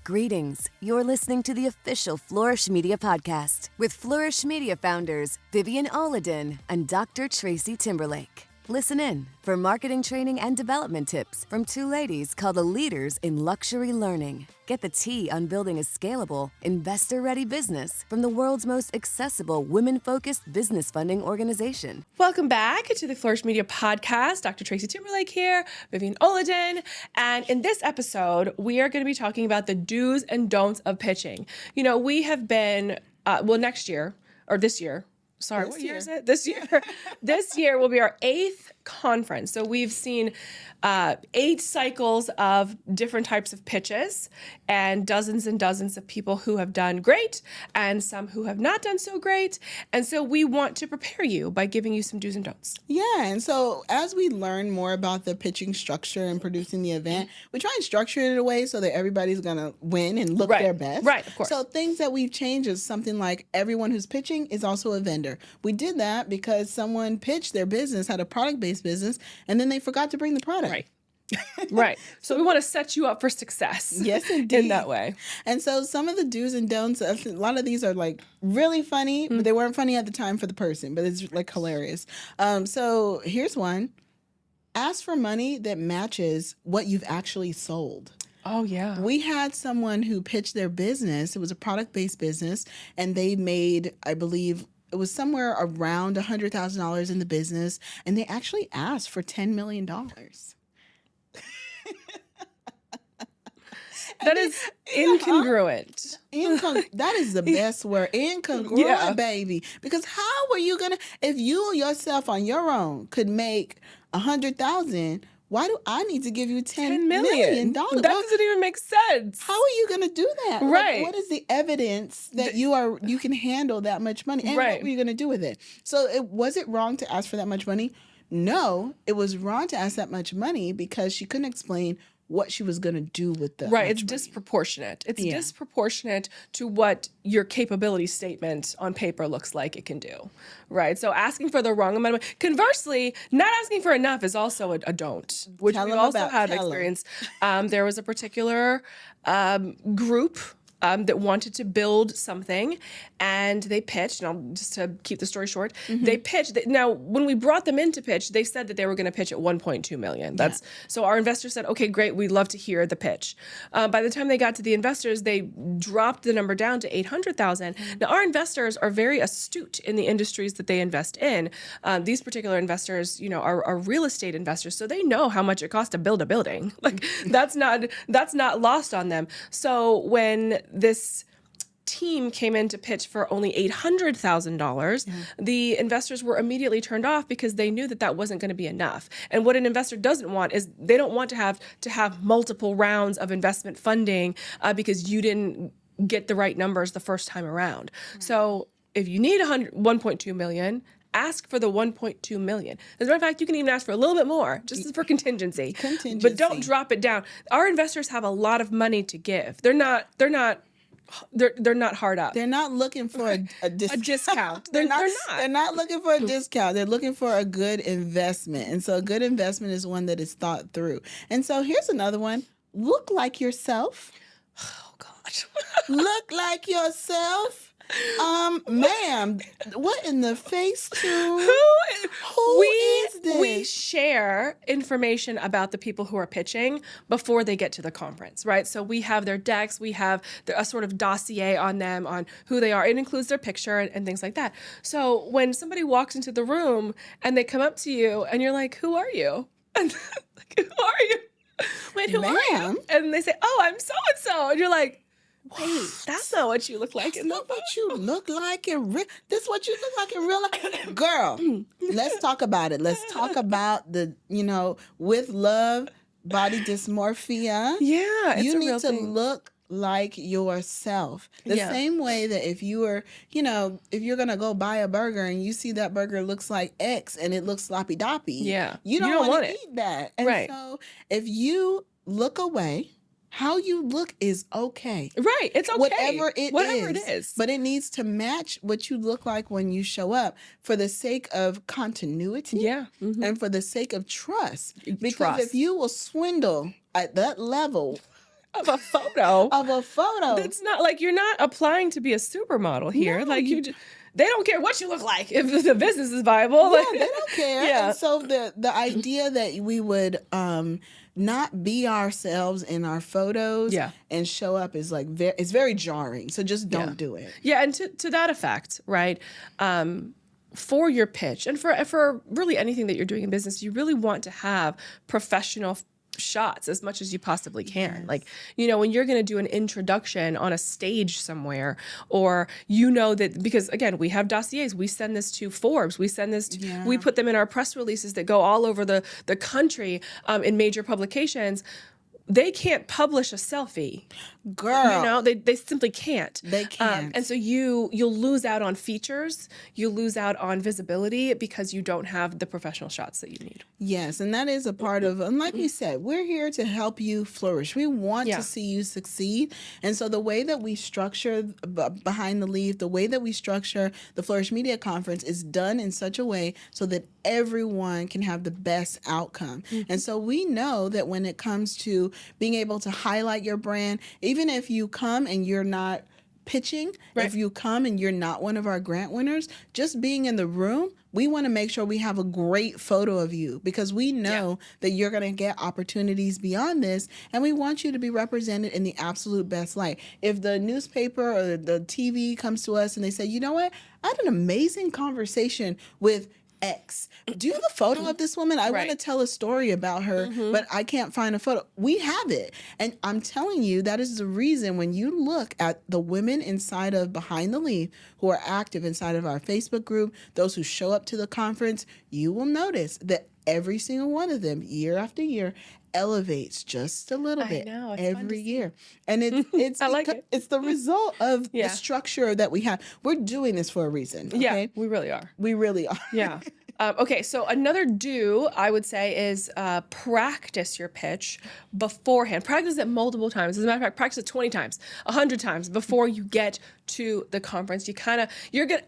Greetings. You're listening to the official Flourish Media podcast with Flourish Media founders Vivian Olodun and Dr. Tracy Timberlake. Listen in for marketing training and development tips from two ladies called the leaders in luxury learning. Get the tea on building a scalable, investor-ready business from the world's most accessible, women-focused business funding organization. Welcome back to the Flourish Media podcast. Dr. Tracy Timberlake here, Vivian Olodun. And in this episode, we are going to be talking about the do's and don'ts of pitching. You know, we have been, next year, or this year, what year is it? This year. This year will be our 8th conference. So we've seen 8 cycles of different types of pitches and dozens of people who have done great and some who have not done so great. And so we want to prepare you by giving you some do's and don'ts. Yeah. And so as we learn more about the pitching structure and producing the event, we try and structure it in a way so that everybody's going to win and look their best. Right, of course. So things that we've changed is something like everyone who's pitching is also a vendor. We did that because someone pitched their business, had a product-based business, and then they forgot to bring the product. Right. Right. So we want to set you up for success. Yes, indeed. In that way. And so some of the do's and don'ts, a lot of these are like really funny, but they weren't funny at the time for the person, but it's like hilarious. So here's one. Ask for money that matches what you've actually sold. Oh, yeah. We had someone who pitched their business. It was a product-based business, and they made, I believe, it was somewhere around $100,000 in the business, and they actually asked for $10 million. That is incongruent. That is the best word. Incongruent, baby. Because how are you going to, if you yourself on your own could make $100,000, why do I need to give you $10 million? That doesn't even make sense. How are you going to do that? Right. Like, what is the evidence that you can handle that much money? And what were you going to do with it? So was it wrong to ask for that much money? No, it was wrong to ask that much money because she couldn't explain what she was going to do with the Right, it's disproportionate. It's disproportionate to what your capability statement on paper looks like it can do, right? So asking for the wrong amount of money. Conversely, not asking for enough is also a don't, which we've also had experience. There was a particular group that wanted to build something, and they pitched, and just to keep the story short, they pitched. Now, when we brought them in to pitch, they said that they were going to pitch at $1.2 million. So our investors said, okay, great, we'd love to hear the pitch. By the time they got to the investors, they dropped the number down to $800,000. Now, our investors are very astute in the industries that they invest in. These particular investors, you know, are real estate investors, so they know how much it costs to build a building. Like that's not lost on them. So when this team came in to pitch for only $800,000, the investors were immediately turned off because they knew that wasn't going to be enough. And what an investor doesn't want is they don't want to have multiple rounds of investment funding because you didn't get the right numbers the first time around. So if you need $1.2 million, ask for the $1.2 million. As a matter of fact, you can even ask for a little bit more, just for contingency. But don't drop it down. Our investors have a lot of money to give. They're not hard up. They're not looking for a discount. They're not looking for a discount. They're looking for a good investment. And so a good investment is one that is thought through. And so here's another one. Look like yourself. Oh, God. Look like yourself. Ma'am, what in the face to? Who is this? We share information about the people who are pitching before they get to the conference, right? So we have their decks, we have a sort of dossier on them, on who they are. It includes their picture and things like that. So when somebody walks into the room and they come up to you and you're like, who are you? And like, who are you? Wait, who are you? And they say, oh, I'm so-and-so. And you're like, wait, that's not what you look like. That's not what you look like in real. This is what you look like in real life, girl. Let's talk about it. Let's talk about the, with love, body dysmorphia. Yeah, it's you a need real to thing. look like yourself. The same way that if you were, if you're gonna go buy a burger and you see that burger looks like X and it looks sloppy doppy, you don't want to eat that. And so if you look away. How you look is okay. Right. It's okay. Whatever it is. But it needs to match what you look like when you show up for the sake of continuity and for the sake of trust. Because if you will swindle at that level of a photo. Of a photo. It's not like you're not applying to be a supermodel here. No, they don't care what you look like if the business is viable. Yeah, they don't care. Yeah. And so the idea that we would not be ourselves in our photos and show up is like it's very jarring. So just don't do it. Yeah, and to that effect, right? For your pitch and for really anything that you're doing in business, you really want to have professional shots as much as you possibly can. Yes. Like, when you're going to do an introduction on a stage somewhere, or that, because again, we have dossiers, we send this to Forbes, we send this we put them in our press releases that go all over the country in major publications. They can't publish a selfie. Girl. They simply can't. They can't. And so you'll lose out on features, you lose out on visibility because you don't have the professional shots that you need. Yes, and that is a part of, and like we said, we're here to help you flourish. We want to see you succeed. And so the way that we structure Behind the Leaf, the way that we structure the Flourish Media Conference is done in such a way so that everyone can have the best outcome. Mm-hmm. And so we know that when it comes to being able to highlight your brand, even if you come and you're not pitching, if you come and you're not one of our grant winners, just being in the room, we want to make sure we have a great photo of you because we know that you're going to get opportunities beyond this, and we want you to be represented in the absolute best light. If the newspaper or the TV comes to us and they say, you know what, I had an amazing conversation with X. Do the photo of this woman. I want to tell a story about her, but I can't find a photo. We have it. And I'm telling you, that is the reason when you look at the women inside of Behind the Leaf who are active inside of our Facebook group, those who show up to the conference, you will notice that every single one of them, year after year, elevates just a little bit every year. And it's it's the result of the structure that we have. We're doing this for a reason. Okay? Yeah, we really are. We really are. Yeah. Okay, so another I would say, is practice your pitch beforehand. Practice it multiple times. As a matter of fact, practice it 20 times, 100 times before you get to the conference.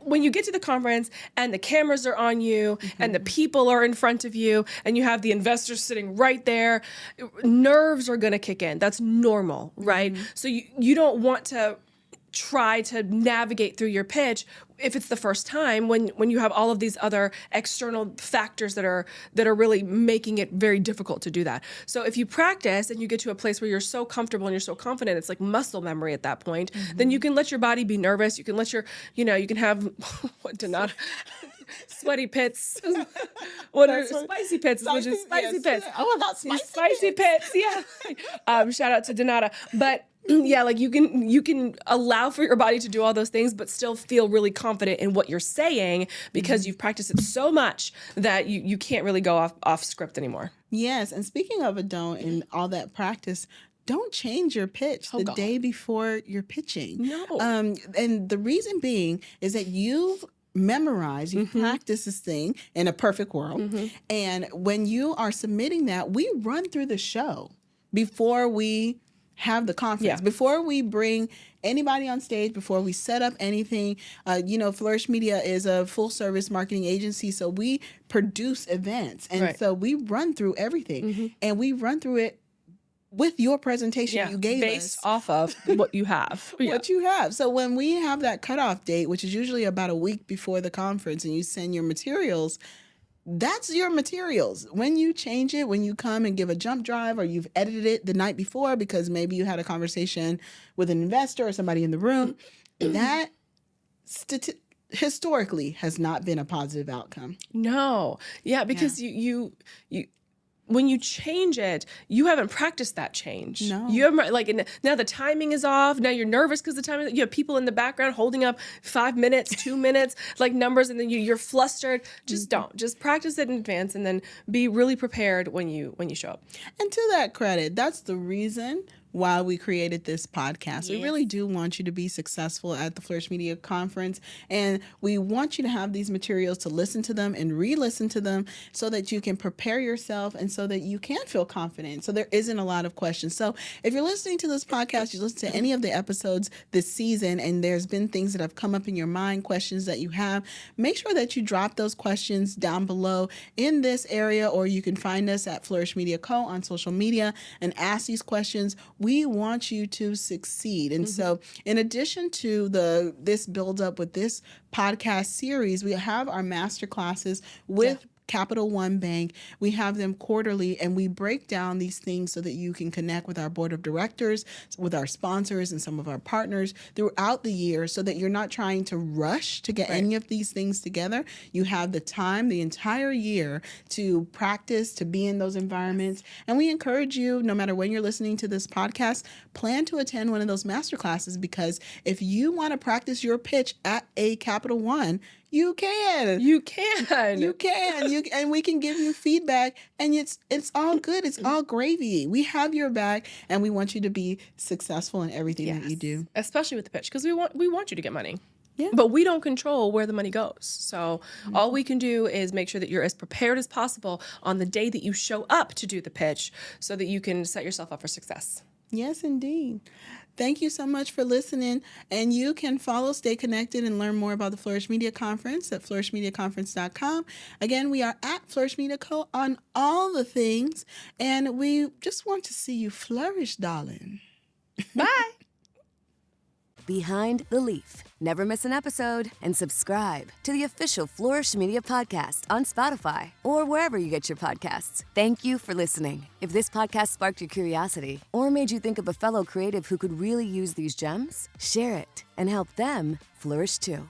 When you get to the conference and the cameras are on you and the people are in front of you and you have the investors sitting right there, nerves are going to kick in. That's normal, right? So you don't want to try to navigate through your pitch if it's the first time when you have all of these other external factors that are really making it very difficult to do that. So if you practice and you get to a place where you're so comfortable and you're so confident, it's like muscle memory at that point, then you can let your body be nervous. You can let you can have sweaty pits. What are spicy pits? Which is spicy pits. Oh, about spicy pits. Yeah. Shout out to Donata. But yeah, like you can allow for your body to do all those things, but still feel really confident in what you're saying because you've practiced it so much that you can't really go off script anymore. Yes, and speaking of and all that practice, don't change your pitch the day before you're pitching. No. And the reason being is that you've memorized, you practice this thing in a perfect world. And when you are submitting that, we run through the show before we have the conference, before we bring anybody on stage, before we set up anything. Flourish Media is a full service marketing agency, so we produce events. And so we run through everything and we run through it with your presentation you gave based off of what you have. What you have. So when we have that cutoff date, which is usually about a week before the conference, and you send your materials, that's your materials. When you change it, when you come and give a jump drive, or you've edited it the night before because maybe you had a conversation with an investor or somebody in the room, that historically has not been a positive outcome. No. Yeah, because you when you change it, you haven't practiced that change. No. You haven't, now the timing is off. Now you're nervous because the timing, you have people in the background holding up 5 minutes, 2 minutes, numbers, and then you're flustered. Just don't. Just practice it in advance and then be really prepared when you show up. And to that credit, that's the reason why we created this podcast. Yes. We really do want you to be successful at the Flourish Media Conference, and we want you to have these materials to listen to them and re-listen to them so that you can prepare yourself and so that you can feel confident. So there isn't a lot of questions. So if you're listening to this podcast, you listen to any of the episodes this season, and there's been things that have come up in your mind, questions that you have, make sure that you drop those questions down below in this area, or you can find us at Flourish Media Co. on social media and ask these questions. We want you to succeed. And so in addition to this build up with this podcast series, we have our master classes with Capital One Bank. We have them quarterly, and we break down these things so that you can connect with our board of directors, with our sponsors, and some of our partners throughout the year, so that you're not trying to rush to get any of these things together. You have the time, the entire year, to practice, to be in those environments. And we encourage you, no matter when you're listening to this podcast, plan to attend one of those master classes, because if you want to practice your pitch at a Capital One, you can. And we can give you feedback, and it's all good. It's all gravy. We have your back, and we want you to be successful in everything that you do. Especially with the pitch, because we want you to get money. Yeah. But we don't control where the money goes. So all we can do is make sure that you're as prepared as possible on the day that you show up to do the pitch, so that you can set yourself up for success. Yes, indeed. Thank you so much for listening. And you can follow, stay connected, and learn more about the Flourish Media Conference at flourishmediaconference.com. Again, we are at Flourish Media Co. on all the things. And we just want to see you flourish, darling. Bye. Behind the Leaf. Never miss an episode, and subscribe to the official Flourish Media podcast on Spotify or wherever you get your podcasts. Thank you for listening. If this podcast sparked your curiosity or made you think of a fellow creative who could really use these gems, share it and help them flourish too.